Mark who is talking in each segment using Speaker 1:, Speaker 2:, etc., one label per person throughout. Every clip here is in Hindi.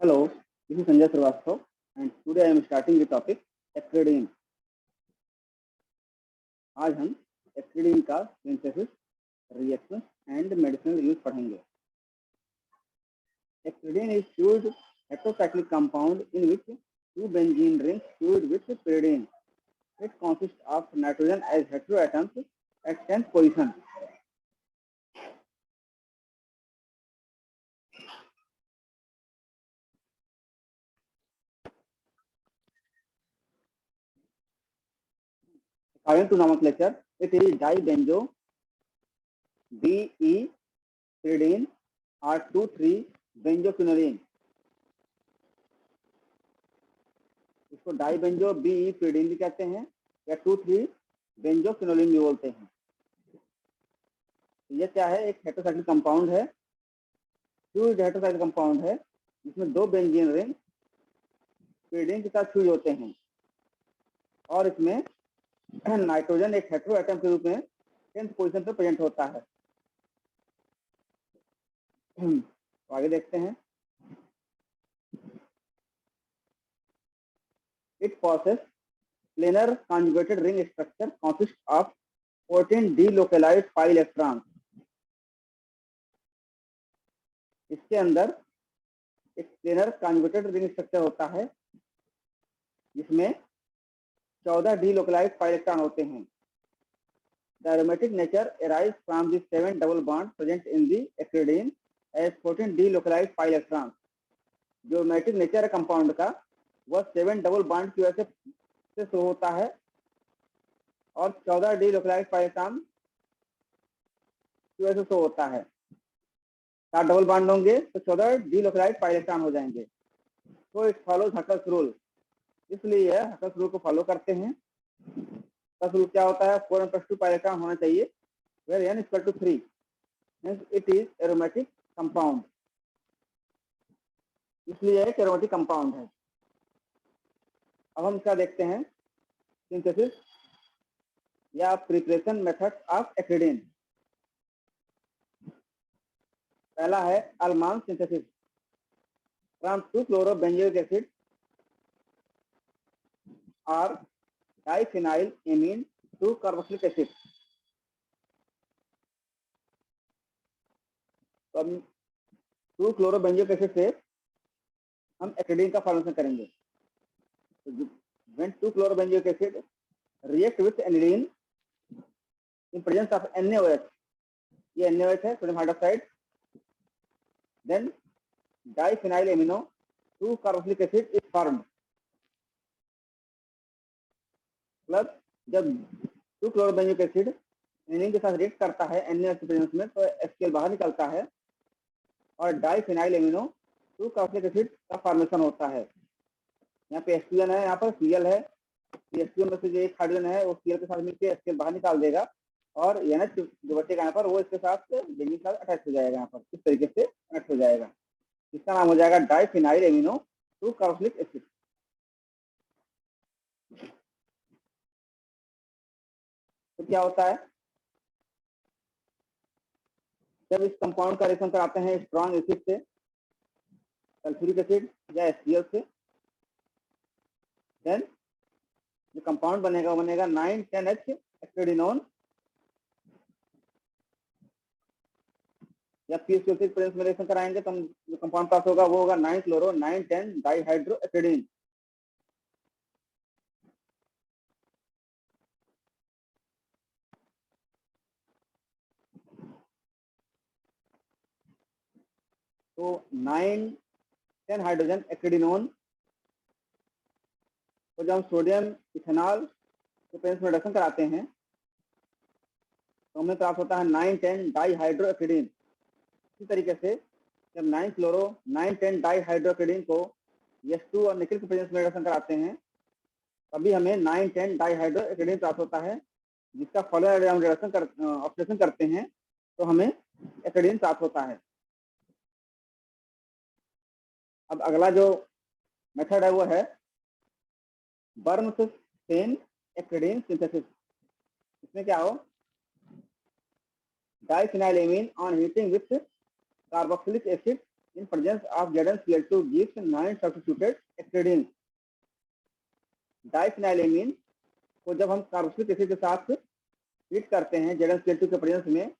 Speaker 1: Hello, this is Sanjay Srivastava, and today I am starting the topic एक्रिडीन। आज हम एक्रिडीन का synthesis, reaction and medicinal use पढ़ेंगे। Acridine is fused heterocyclic compound in which two benzene rings fused with pyridine. It consists of nitrogen as heteroatoms at 10th position. According to nomenclature, it is dibenzo BE-pyridine R2,3 benzoquinoline। इसको डाइबेंजो BE-pyridine भी कहते हैं या 2,3 बेंजोक्विनोलिन भी बोलते हैं। ये क्या है? एक हेटेरोसाइक्लिक कंपाउंड है, फ्यूज्ड हेटेरोसाइक्लिक कंपाउंड है जिसमें दो बेंजीन रिंग pyridine के साथ फ्यूज होते हैं और इसमें नाइट्रोजन एक हेटेरो एटम के रूप में 10th पोजीशन पर प्रेजेंट होता है। तो आगे देखते हैं। It possesses planar conjugated ring structure consists of 14 delocalized pi electrons। इसके अंदर एक प्लेनर कॉन्जुगेटेड रिंग स्ट्रक्चर होता है जिसमें 14 delocalized pi इलेक्ट्रॉन होते हैं। The aromatic nature arises from the 7 double bonds present in the acridine as 14 delocalized pi electrons। जो aromatic nature है कंपाउंड का वह 7 डबल बॉन्ड की वजह से शुरू होता है और 14 delocalized pi इलेक्ट्रॉन की वजह से शुरू होता है। 7 डबल बॉन्ड होंगे तो 14 delocalized pi इलेक्ट्रॉन हो जाएंगे। तो इट फॉलोज हकल्स रूल, इसलिए यह हकल्स रूल को फॉलो करते हैं। हकल्स रूल क्या होता है? 4n + 2 pi इलेक्ट्रॉन होना चाहिए where n = 3, hence it is aromatic compound, इसलिए यह एक एरोमेटिक कंपाउंड है। अब हम इसका देखते हैं सिंथेसिस या प्रिपरेशन मेथड ऑफ एक्रिडीन। पहला है अल्मान सिंथेसिस फ्रॉम 2-chloro-benzoic acid और डाइफिनाइल एमीन 2-carboxylic acid। तो अब 2-chloro-benzoic acid से हम एक्रिडीन का फॉर्मेशन करेंगे। when 2-chloro-benzoic acid react with aniline in presence of NaOH, ये NaOH है sodium hydroxide, then diphenyl amino 2-carboxylic acid is formed। Plus जब 2-chloro-benzoic acid एनिलीन के साथ रिएक्ट करता है NaOH के प्रेजेंस में तो HCl बाहर निकलता है और डाइफिनाइल एमिनो 2-carboxylic acid का फॉर्मेशन होता है। यहाँ पे HCl है, यहाँ पर Cl है। HCl में से जो एक हाइड्रोजन है वो Cl के साथ मिलकर HCl बाहर निकाल देगा और NH जो बचेगा यहाँ पर वो इसके साथ बेंजीन के साथ अटैच हो जाएगा। यहाँ पर इस तरीके से कनेक्ट हो जाएगा। इसका नाम हो जाएगा डाइफिनाइल एमिनो 2-carboxylic acid। तो क्या होता है जब इस कंपाउंड का रिएक्शन कराते हैं स्ट्रॉन्ग एसिड से, सल्फ्यूरिक एसिड या HCl से, देन जो कंपाउंड बनेगा वो बनेगा 9,10H एक्रिडीनोन या PSO से प्रेजेंस में रिएक्शन कराएंगे तो हम जो कंपाउंड पास होगा वो होगा 9-chloro 9,10 डाइहाइड्रो एक्रिडीन। तो 9,10 हाइड्रोजन एक्रिडीनोन तो जब हम सोडियम इथेनॉल के प्रेजेंस में रिएक्शन कराते हैं तो हमें प्राप्त होता है 9,10 डाइहाइड्रो एक्रिडीन। इसी तरीके से जब 9-chloro 9,10 डाइहाइड्रो एक्रिडीन को H2 और निकल के प्रेजेंस में रिएक्शन कराते हैं तभी हमें 9,10 डाइहाइड्रो एक्रिडीन प्राप्त होता है, जिसका फॉलोअर हम रिएक्शन ऑक्सीडेशन करते हैं तो हमें एक्रिडीन प्राप्त होता है। अब अगला जो मेथड है वो है बर्नस-स्टेन एक्रिडीन सिंथेसिस। इसमें क्या हो, diphenyl amine on heating with carboxylic acid in presence of ZnCl2 gives 9 substituted ethylene. डाइफिनाइलेमीन को जब हम कार्बोक्सिलिक एसिड के साथ ट्रीट करते हैं ZnCl2 के प्रेजेंस में,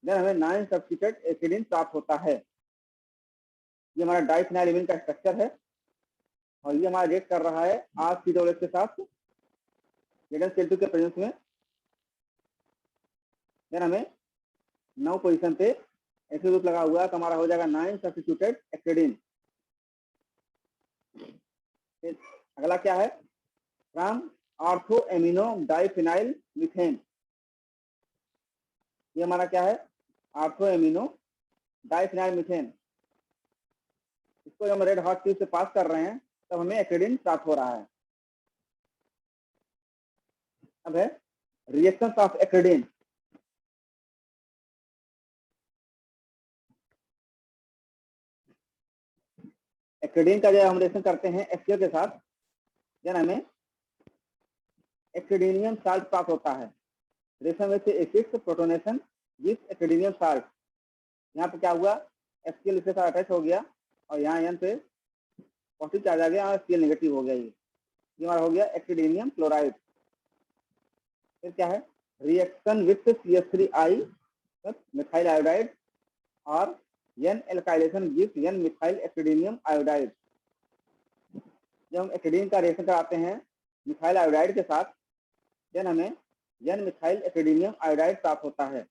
Speaker 1: देन हमें 9 सब्स्टिट्यूटेड एथिलीन प्राप्त होता है। ये हमारा डाइफिनाइलेमीन का स्ट्रक्चर है और ये हमारा रिएक्ट कर रहा है R-COOH के साथ ZnCl2 के प्रेजेंस में। देन हमें 9 पोजीशन पे एसिड ग्रुप लगा हुआ है तो हमारा हो जाएगा 9 सब्स्टिट्यूटेड एथिलीन। अगला क्या है, from ortho amino diphenyl methane. ये हमारा क्या है, ऑर्थो एमिनो डाइफिनाइल मीथेन। इसको जब हम रेड हॉट ट्यूब से पास कर रहे हैं तब हमें एथिलीन प्राप्त हो रहा है। अब है रिएक्शंस ऑफ एथिलीन। एथिलीन का जो हम रिएक्शन करते हैं HCl के साथ, देन हमें एथिलीनियम साल्ट प्राप्त होता है। Reaction with acids protonation with ethylenium salt. यहाँ पे क्या हुआ, HCl इसके साथ अटैच हो गया और यहाँ पे पॉजिटिव चार्ज आ गया और Cl नेगेटिव हो गया। ये हमारा हो गया एथिलीनियम क्लोराइड। फिर क्या है, reaction with CH3I methyl iodide और N alkylation gives N methyl ethylenium iodide. जब हम एथिलीन का रिएक्शन कराते हैं मिथाइल आयोडाइड के साथ, देन हमें N मिथाइल एथिलीनियम आयोडाइड प्राप्त होता है।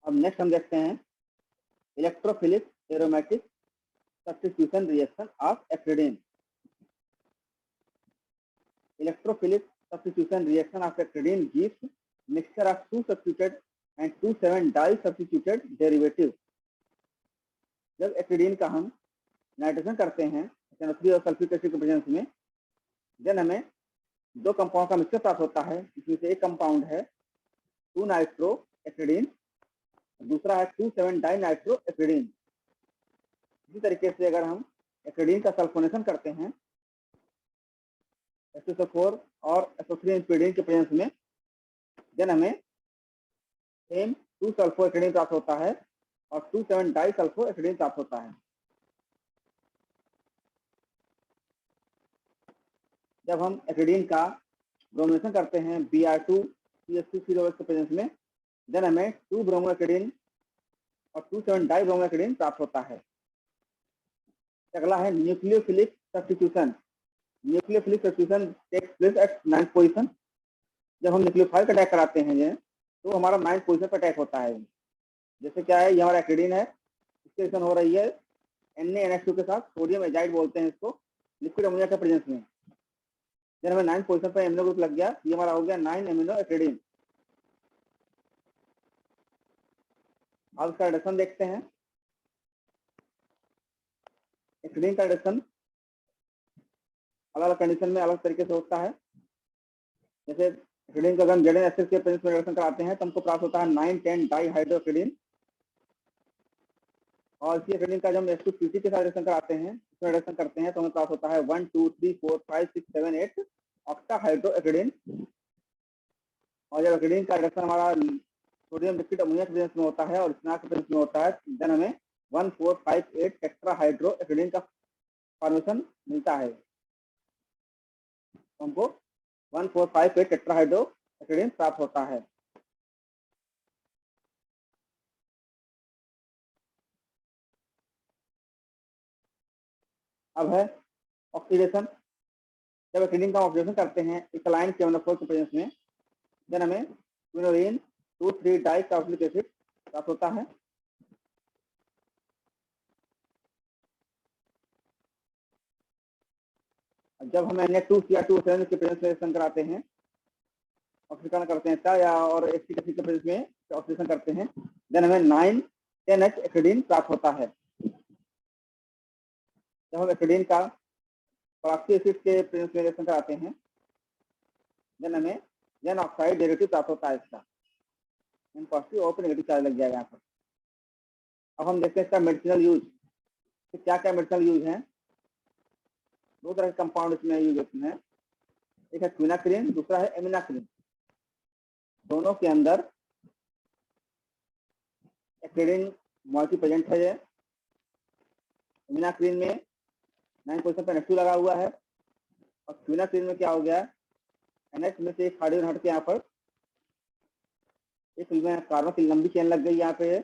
Speaker 1: अब नेक्स्ट हम देखते हैं electrophilic aromatic substitution reaction of ethylene. Electrophilic substitution reaction of ethylene gives mixture of 2 substituted and 2 7 di-substituted derivative। जब एथिलीन का हम नाइट्रेशन करते हैं NO3 और सल्फ्यूरिक एसिड के प्रेजेंस में, देन हमें 2 कंपाउंड का मिक्सचर प्राप्त होता है। इसमें से एक कंपाउंड है 2 नाइट्रो एथिलीन, दूसरा है 2 7 डाई नाइट्रो एथिलीन। इसी तरीके से अगर हम एथिलीन का सल्फोनेशन करते हैं SO4 और SO3 एथिलीन के प्रेजेंस में, देन हमें सेम 2 सल्फो एथिलीन प्राप्त होता है और 2 7 डाई सल्फो एथिलीन प्राप्त होता है। जब हम एथिलीन का ब्रोमिनेशन करते हैं Br2 CH2COH के प्रेजेंस में, देन हमें 2 ब्रोमो एथिलीन और 2 7 डाई ब्रोमो एथिलीन प्राप्त होता है। अगला है nucleophilic substitution. Nucleophilic substitution takes place at 9th position. जब हम न्यूक्लियोफाइल का अटैक कराते हैं ये, तो हमारा 9th पोजीशन पर अटैक होता है। जैसे क्या है, ये हमारा एथिलीन है, इसकी रिएक्शन हो रही है NaNH2 के साथ, सोडियम एजाइड बोलते हैं इसको, लिक्विड अमोनिया के प्रेजेंस में। जब हमें 9th पोजीशन पर एमिनो ग्रुप लग गया, ये हमारा हो गया 9 एमिनो एथिलीन। अब इसका रिडक्शन देखते हैं। एथिलीन का रिडक्शन अलग अलग कंडीशन में अलग तरीके से होता है। जैसे एथिलीन का हम ZnHCl के प्रेजेंस में रिडक्शन कराते हैं तो हमको प्राप्त होता है 9 10 डाई हाइड्रोएथिलीन। और इसी एथिलीन का जब हम H2PCl के साथ रिडक्शन कराते हैं, इसमें रिडक्शन करते हैं तो हमें प्राप्त होता है 1 2 3 4 5 6 7 8 ऑक्टा हाइड्रोएथिलीन। और जब एथिलीन का रिडक्शन हमारा सोडियम लिक्विड अमोनिया के प्रेजेंस में होता है और स्नाक के प्रेजेंस में होता है, देन हमें 1 4 5 8 टेट्रा हाइड्रोएथिलीन का फॉर्मेशन मिलता है। हमको 1 4 5 8 टेट्राहाइड्रोएथिलीन प्राप्त होता है। अब है ऑक्सीडेशन। जब एथिलीन का ऑक्सीडेशन करते हैं एल्कालाइन KMnO4 के प्रेजेंस में, देन हमें क्विनोलिन 2 3 डाई कार्बोक्सिलिक एसिड प्राप्त होता है। जब हम Na2Cr2 के प्रेजेंस में रिएक्शन कराते हैं, ऑक्सीकरण करते हैं या और एसिटिक एसिड के प्रेजेंस में ऑक्सीडेशन करते हैं, देन हमें 9 10H एथिलीन प्राप्त होता है। जब हम एथिलीन का परऑक्सी एसिड के प्रेजेंस में रिएक्शन कराते हैं, देन हमें N ऑक्साइड डेरिवेटिव प्राप्त होता है। इसका N पॉजिटिव और नेगेटिव चार्ज लग जाएगा यहाँ पर। अब हम देखते हैं इसका मेडिसिनल यूज। क्या क्या मेडिसिनल यूज है। 2 तरह के कंपाउंड इसमें यूज होते हैं। एक है क्विनाक्रिन, दूसरा है एमिनाक्रिन। दोनों के अंदर एक्रेडिन मॉलिक्यूल प्रेजेंट है। एमिनाक्रिन में 9 पोजीशन पर NH2 लगा हुआ है और क्विनाक्रिन में क्या हो गया है, NH में से एक हाइड्रोजन हट के यहाँ पर एक कार्बन की लंबी चेन लग गई यहाँ पे,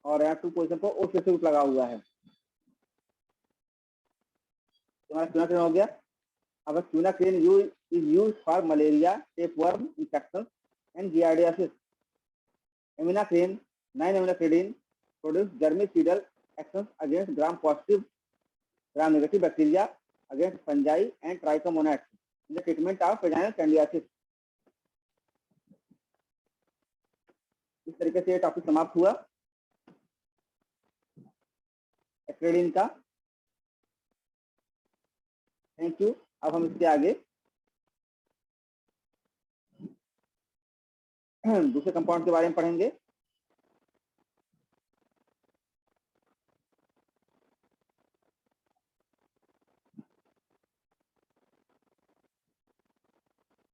Speaker 1: और यहाँ 2 पोजीशन पर OCH ग्रुप लगा हुआ है। हमारा क्विनाक्रिन हो गया। अब क्विनाक्रिन is used for malaria, tapeworm infections and giardiasis. Eminacrin, 9-aminocridine, produce germicidal actions against gram-positive, gram-negative bacteria, against fungi and trichomonads in the treatment of vaginal candidiasis. इस तरीके से ये टॉपिक समाप्त हुआ एक्रेडिन का। Thank you. अब हम इसके आगे दूसरे कंपाउंड के बारे में पढ़ेंगे।